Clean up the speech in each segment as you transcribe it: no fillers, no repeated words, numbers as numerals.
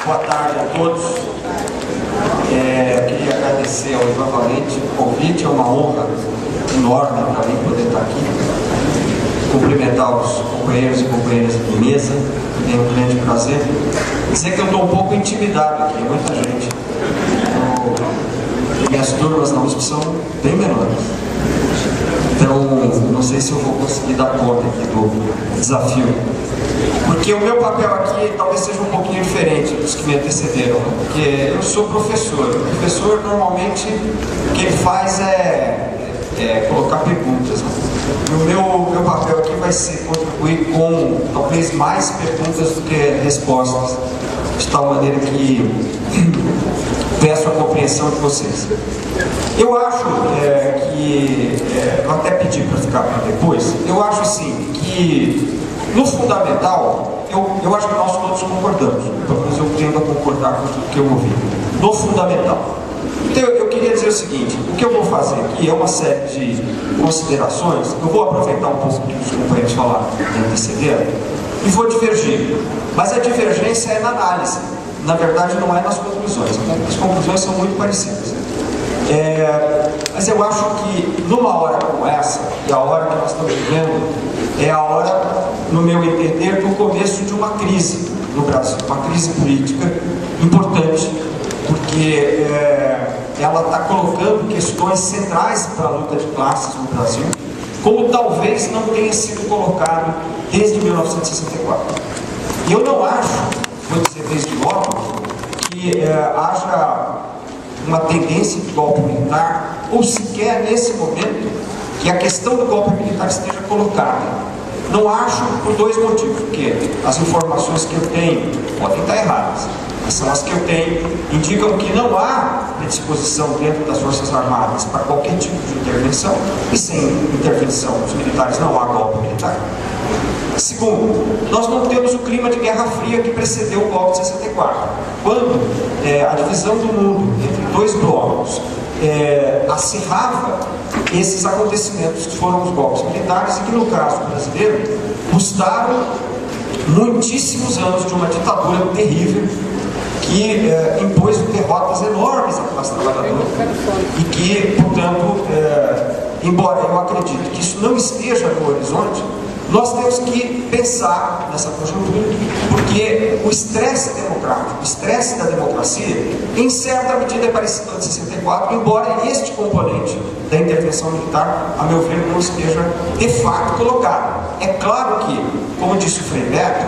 Boa tarde a todos. Queria agradecer ao Ivan Valente o convite, é uma honra enorme para mim poder estar aqui. Cumprimentar os companheiros e companheiras de mesa, é um grande prazer. Dizer que eu estou um pouco intimidado aqui, muita gente. Minhas turmas na USP são bem menores. Então, não sei se eu vou conseguir dar conta aqui do desafio. Porque o meu papel aqui talvez seja um pouquinho diferente dos que me antecederam, né? Porque eu sou professor. O professor, normalmente, o que ele faz é colocar perguntas, né? E o meu papel aqui vai ser contribuir com talvez mais perguntas do que respostas, de tal maneira que peço a compreensão de vocês. Eu acho eu até pedi para ficar para depois, eu acho assim que no fundamental, eu acho que nós todos concordamos, pelo menos eu tendo a concordar com tudo que eu ouvi, no fundamental. Então eu queria dizer o seguinte, o que eu vou fazer aqui é uma série de considerações, eu vou aproveitar um pouco do que os companheiros falaram me antecederam e vou divergir, mas a divergência é na análise, na verdade não é nas conclusões, as conclusões são muito parecidas. Mas eu acho que numa hora como essa, e a hora que nós estamos vivendo, é a hora, no meu entender, do começo de uma crise no Brasil, uma crise política importante, porque ela está colocando questões centrais para a luta de classes no Brasil, como talvez não tenha sido colocado desde 1964. E eu não acho, vou dizer desde logo, que haja uma tendência de golpe militar, ou sequer nesse momento que a questão do golpe militar esteja colocada. Não acho por dois motivos, porque as informações que eu tenho podem estar erradas, mas são as que eu tenho, indicam que não há predisposição dentro das Forças Armadas para qualquer tipo de intervenção, e sem intervenção dos militares não há golpe militar. Segundo, nós não temos o clima de Guerra Fria que precedeu o golpe de 64, quando a divisão do mundo entre dois blocos acirrava esses acontecimentos que foram os golpes militares e que no caso brasileiro custaram muitíssimos anos de uma ditadura terrível que impôs derrotas enormes à classe trabalhadora e que, portanto, embora eu acredite que isso não esteja no horizonte, nós temos que pensar nessa conjuntura, porque o estresse democrático, o estresse da democracia, em certa medida é parecido com o de 64, embora este componente da intervenção militar, a meu ver, não esteja de fato colocado. É claro que, como disse o Frei Beto,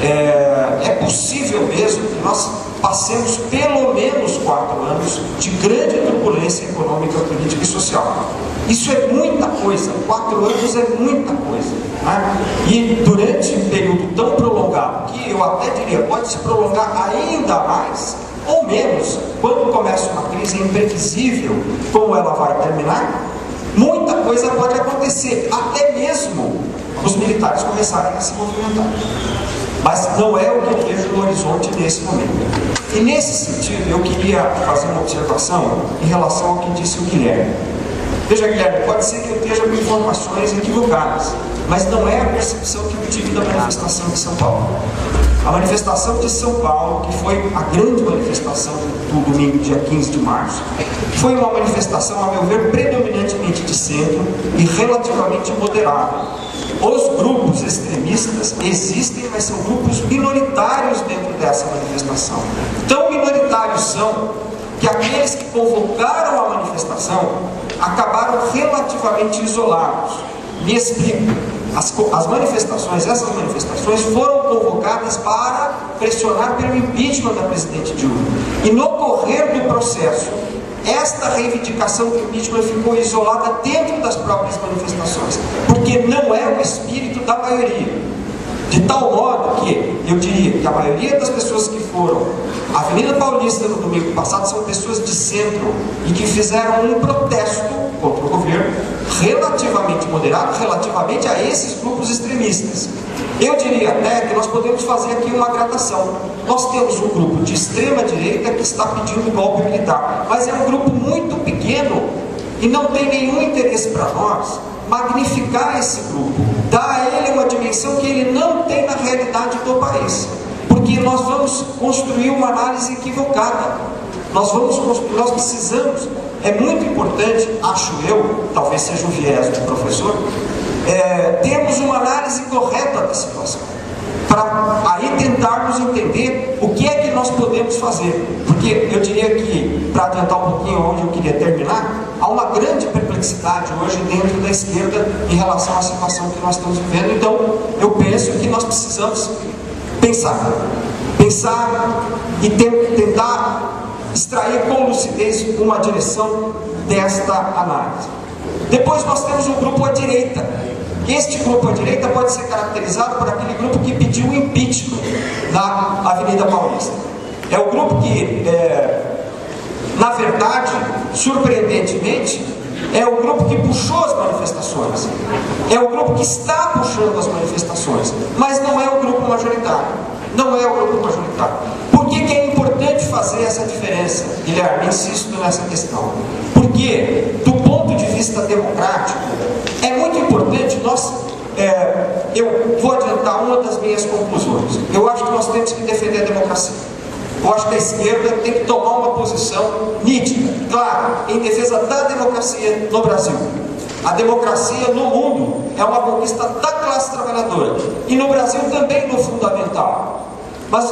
é possível mesmo que nós passemos pelo menos 4 anos de grande turbulência econômica, política e social. Isso é muita coisa, 4 anos é muita coisa, né? E durante um período tão prolongado, que eu até diria, pode se prolongar ainda mais, ou menos, quando começa uma crise imprevisível, como ela vai terminar, muita coisa pode acontecer, até mesmo os militares começarem a se movimentar. Mas não é o que eu vejo no horizonte nesse momento. E nesse sentido, eu queria fazer uma observação em relação ao que disse o Guilherme. Veja, Guilherme, pode ser que eu esteja com informações equivocadas, mas não é a percepção que eu tive da manifestação de São Paulo. A manifestação de São Paulo, que foi a grande manifestação do domingo, dia 15 de março, foi uma manifestação, a meu ver, predominantemente de centro e relativamente moderada. Os grupos extremistas existem, mas são grupos minoritários dentro dessa manifestação. Tão minoritários são que aqueles que convocaram a manifestação acabaram relativamente isolados. Me explico. Essas manifestações foram convocadas para pressionar pelo impeachment da presidente Dilma. E no correr do processo, esta reivindicação do impeachment ficou isolada dentro das próprias manifestações, porque não é o espírito da maioria. De tal modo que, eu diria que a maioria das pessoas que foram à Avenida Paulista no domingo passado são pessoas de centro e que fizeram um protesto contra o governo relativamente moderado, relativamente a esses grupos extremistas. Eu diria até que nós podemos fazer aqui uma gradação. Nós temos um grupo de extrema direita que está pedindo golpe militar, mas é um grupo muito pequeno e não tem nenhum interesse para nós magnificar esse grupo, dar a ele uma dimensão que ele não tem na realidade do país. Porque nós vamos construir uma análise equivocada. Nós precisamos, é muito importante, acho eu, talvez seja um viés do professor, termos uma análise correta da situação, para aí tentarmos entender o que é que nós podemos fazer. Porque eu diria que, para adiantar um pouquinho onde eu queria terminar, há uma grande perplexidade hoje dentro da esquerda em relação à situação que nós estamos vivendo. Então, eu penso que nós precisamos pensar e tentar extrair com lucidez uma direção desta análise. Depois nós temos um grupo à direita. Este grupo à direita pode ser caracterizado por aquele grupo que pediu o impeachment na Avenida Paulista. É o grupo que, na verdade, surpreendentemente, é o grupo que puxou as manifestações. É o grupo que está puxando as manifestações, mas não é o grupo majoritário. Não é o grupo majoritário. Por que é importante fazer essa diferença, Guilherme? Insisto nessa questão. Porque, do ponto de vista democrático, é muito importante eu vou adiantar uma das minhas conclusões. Eu acho que nós temos que defender a democracia. Eu acho que a esquerda tem que tomar uma posição nítida, clara, em defesa da democracia no Brasil. A democracia no mundo é uma conquista da classe trabalhadora. E no Brasil também no fundamental. Mas,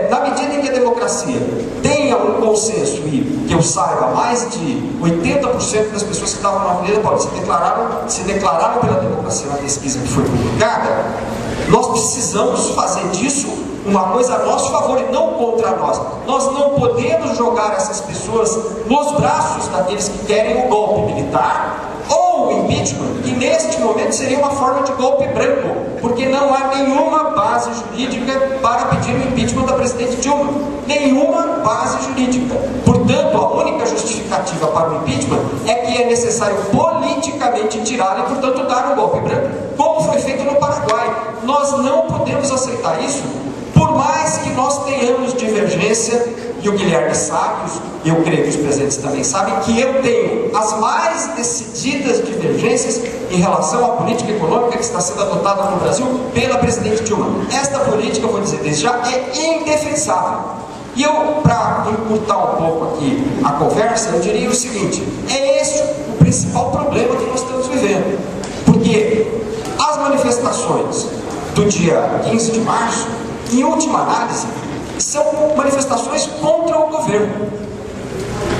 na medida em que a democracia tenha um consenso, e que eu saiba, mais de 80% das pessoas que estavam na Avenida Paulista se declararam pela democracia na pesquisa que foi publicada, nós precisamos fazer disso uma coisa a nosso favor e não contra nós. Nós não podemos jogar essas pessoas nos braços daqueles que querem o golpe militar, ou o impeachment, que neste momento seria uma forma de golpe branco, porque não há nenhuma base jurídica para pedir o impeachment da presidente Dilma. Nenhuma base jurídica. Portanto, a única justificativa para o impeachment é que é necessário politicamente tirar e, portanto, dar um golpe branco, como foi feito no Paraguai. Nós não podemos aceitar isso, por mais que nós tenhamos divergência. E o Guilherme sabe, e eu creio que os presentes também sabem, que eu tenho as mais decididas divergências em relação à política econômica que está sendo adotada no Brasil pela presidente Dilma. Esta política, eu vou dizer desde já, é indefensável. E eu, para encurtar um pouco aqui a conversa, eu diria o seguinte: é este o principal problema que nós estamos vivendo. Porque as manifestações do dia 15 de março, em última análise, são manifestações contra o governo.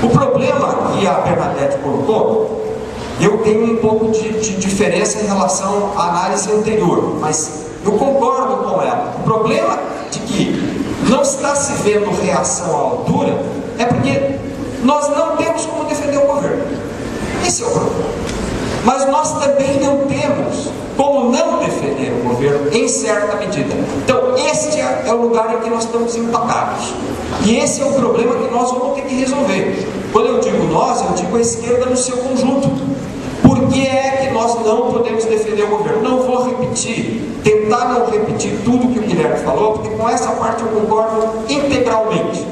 O problema que a Bernadette colocou, eu tenho um pouco de diferença em relação à análise anterior, mas eu concordo com ela. O problema de que não está se vendo reação à altura é porque nós não temos como defender o governo. Esse é o problema. Mas nós também não temos como não defender o governo em certa medida. Então, este é o lugar em que nós estamos empacados. E esse é o problema que nós vamos ter que resolver. Quando eu digo nós, eu digo a esquerda no seu conjunto. Por que é que nós não podemos defender o governo? Não vou tentar não repetir tudo que o Guilherme falou, porque com essa parte eu concordo integralmente.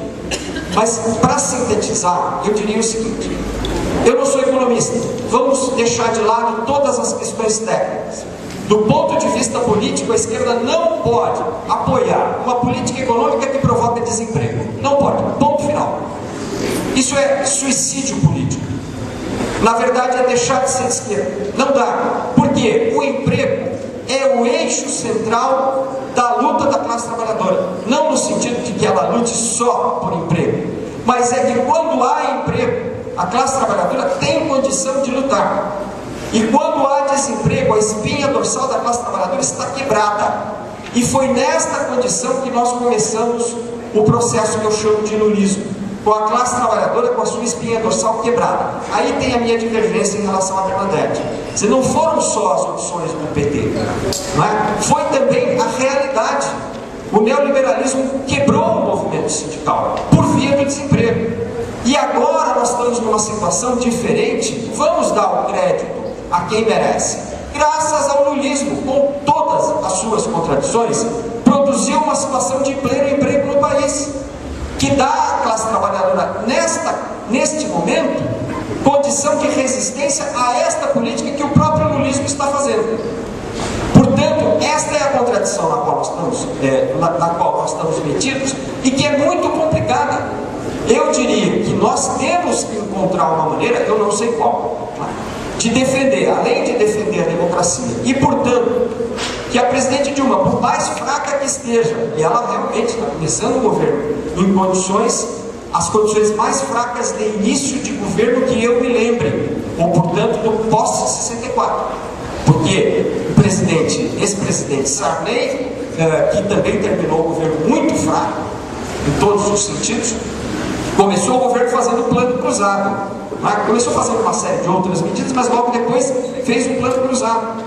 Mas, para sintetizar, eu diria o seguinte: eu não sou economista, vamos deixar de lado todas as questões técnicas. Do ponto de vista político, a esquerda não pode apoiar uma política econômica que provoca desemprego. Não pode, ponto final. Isso é suicídio político. Na verdade, é deixar de ser de esquerda. Não dá, porque o emprego é o eixo central da luta da classe trabalhadora. Não no sentido de que ela lute só por emprego, mas é que quando há emprego, a classe trabalhadora tem condição de lutar. E quando há desemprego, a espinha dorsal da classe trabalhadora está quebrada. E foi nesta condição que nós começamos o processo que eu chamo de lulismo, com a classe trabalhadora com a sua espinha dorsal quebrada. Aí tem a minha divergência em relação à Bernadette. Se não foram só as opções do PT, não é? Foi também a realidade. O neoliberalismo quebrou o movimento sindical por via do desemprego. E agora nós estamos numa situação diferente. Vamos dar o crédito a quem merece. Graças ao lulismo, com todas as suas contradições, produziu uma situação de pleno emprego no país, que dá à classe trabalhadora, neste momento, condição de resistência a esta política que o próprio lulismo está fazendo. Portanto, esta é a contradição na qual nós estamos metidos e que é muito complicada. Eu diria que nós temos que encontrar uma maneira, eu não sei qual, de defender, além de defender a democracia, e portanto, que a presidente Dilma, por mais fraca que esteja, e ela realmente está começando o governo em condições, as condições mais fracas de início de governo que eu me lembre, ou portanto do pós-64, porque o ex-presidente Sarney, que também terminou o governo muito fraco, em todos os sentidos, começou o governo fazendo o plano cruzado. Começou fazendo uma série de outras medidas, mas logo depois fez um plano cruzado.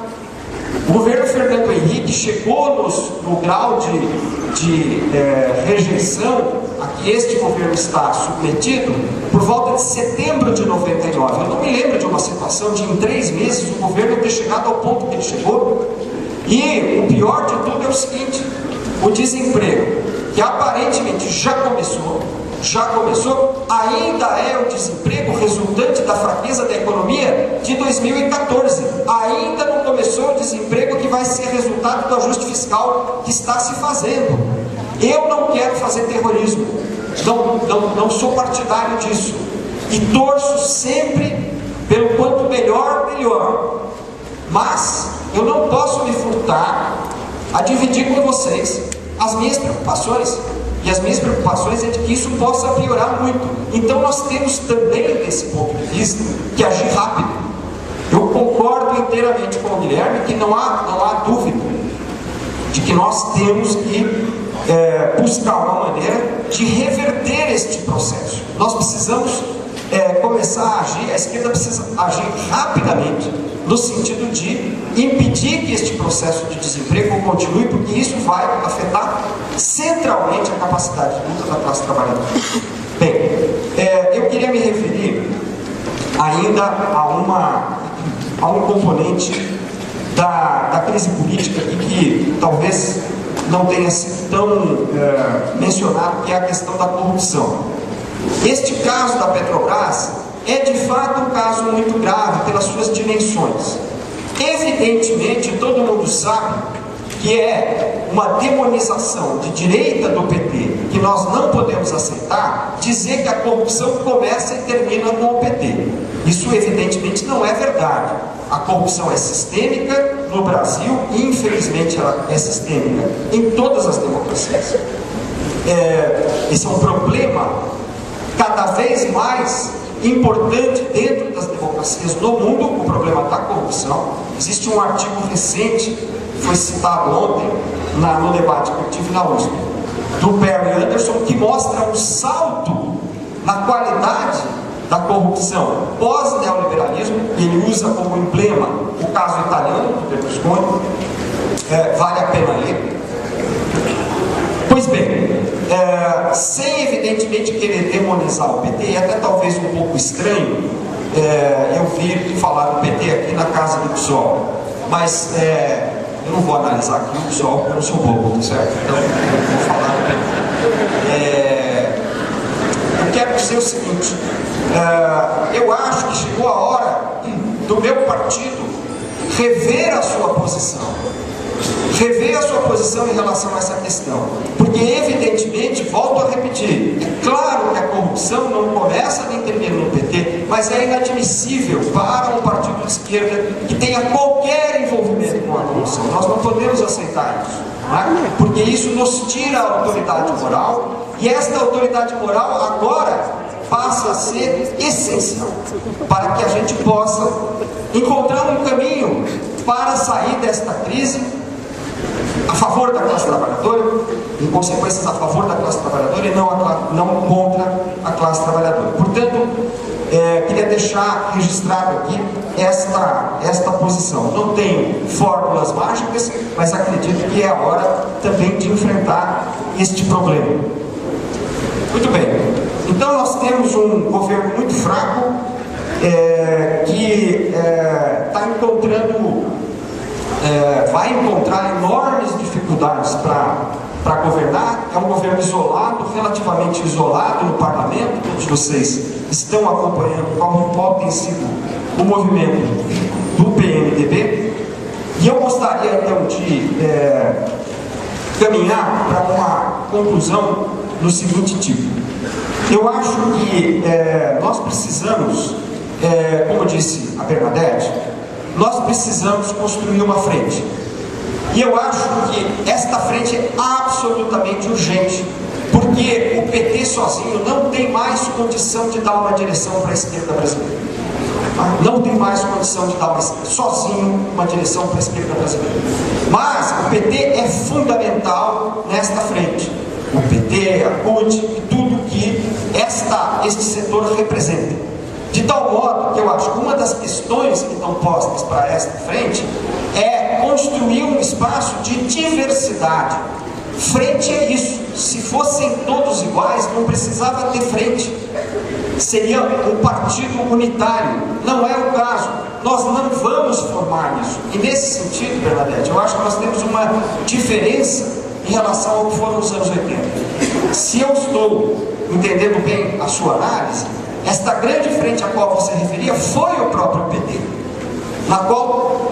O governo Fernando Henrique chegou no grau de rejeição a que este governo está submetido por volta de setembro de 99. Eu não me lembro de uma situação de em 3 meses o governo ter chegado ao ponto que ele chegou. E o pior de tudo é o seguinte: o desemprego, que aparentemente já começou, ainda é o desemprego resultante da fraqueza da economia de 2014. Ainda não começou o desemprego que vai ser resultado do ajuste fiscal que está se fazendo. Eu não quero fazer terrorismo, não sou partidário disso, e torço sempre pelo quanto melhor, melhor. Mas eu não posso me furtar a dividir com vocês as minhas preocupações. E as minhas preocupações é de que isso possa piorar muito. Então nós temos também, desse ponto de vista, que agir rápido. Eu concordo inteiramente com o Guilherme que não há dúvida de que nós temos que buscar uma maneira de reverter este processo. Nós precisamos começar a agir, a esquerda precisa agir rapidamente, no sentido de impedir que este processo de desemprego continue, porque isso vai afetar centralmente a capacidade de luta da classe trabalhadora. Bem, eu queria me referir ainda a um componente da crise política que talvez não tenha sido tão mencionado, que é a questão da corrupção. Este caso da Petrobras é de fato um caso muito grave pelas suas dimensões. Evidentemente, todo mundo sabe que é uma demonização de direita do PT, que nós não podemos aceitar, dizer que a corrupção começa e termina com o PT. Isso evidentemente não é verdade. A corrupção é sistêmica no Brasil e infelizmente ela é sistêmica em todas as democracias. Esse é um problema cada vez mais importante dentro das democracias no mundo, o problema da corrupção. Existe um artigo recente, que foi citado ontem no debate que eu tive na USP, do Perry Anderson, que mostra um salto na qualidade da corrupção pós-neoliberalismo, e ele usa como emblema o caso italiano do Berlusconi. Vale a pena ler. Pois bem, sem evidentemente querer demonizar o PT, e até talvez um pouco estranho eu vir falar do PT aqui na casa do PSOL, mas eu não vou analisar aqui o PSOL porque eu não sou bobo, certo? Então eu vou falar do PT. Eu quero dizer o seguinte: eu acho que chegou a hora do meu partido rever a sua posição em relação a essa questão, porque evidentemente, volto a repetir, é claro que a corrupção não começa nem termina no PT, mas é inadmissível para um partido de esquerda que tenha qualquer envolvimento com a corrupção. Nós não podemos aceitar isso, não é? Porque isso nos tira a autoridade moral, e esta autoridade moral agora passa a ser essencial para que a gente possa encontrar um caminho para sair desta crise a favor da classe trabalhadora, em consequências a favor da classe trabalhadora e não contra a classe trabalhadora. Portanto, queria deixar registrado aqui esta posição. Não tenho fórmulas mágicas, mas acredito que é a hora também de enfrentar este problema. Muito bem, então nós temos um governo muito fraco que está vai encontrar enormes dificuldades para governar. É um governo isolado, relativamente isolado no parlamento. Todos vocês estão acompanhando qual tem sido o movimento do PMDB, E eu gostaria então de caminhar para uma conclusão no seguinte tipo. Eu acho que nós precisamos, como disse a Bernadette, nós precisamos construir uma frente. E eu acho que esta frente é absolutamente urgente, porque o PT sozinho não tem mais condição de dar uma direção para a esquerda brasileira. Não tem mais condição de dar sozinho uma direção para a esquerda brasileira. Mas o PT é fundamental nesta frente. O PT, a CUT e tudo que este setor representa. De tal modo que eu acho que uma das questões que estão postas para esta frente é construir um espaço de diversidade. Frente é isso. Se fossem todos iguais, não precisava ter frente. Seria um partido unitário. Não é o caso. Nós não vamos formar isso. E nesse sentido, Bernadette, eu acho que nós temos uma diferença em relação ao que foram os anos 80. Se eu estou entendendo bem a sua análise, esta grande frente a qual você referia foi o próprio PT, na qual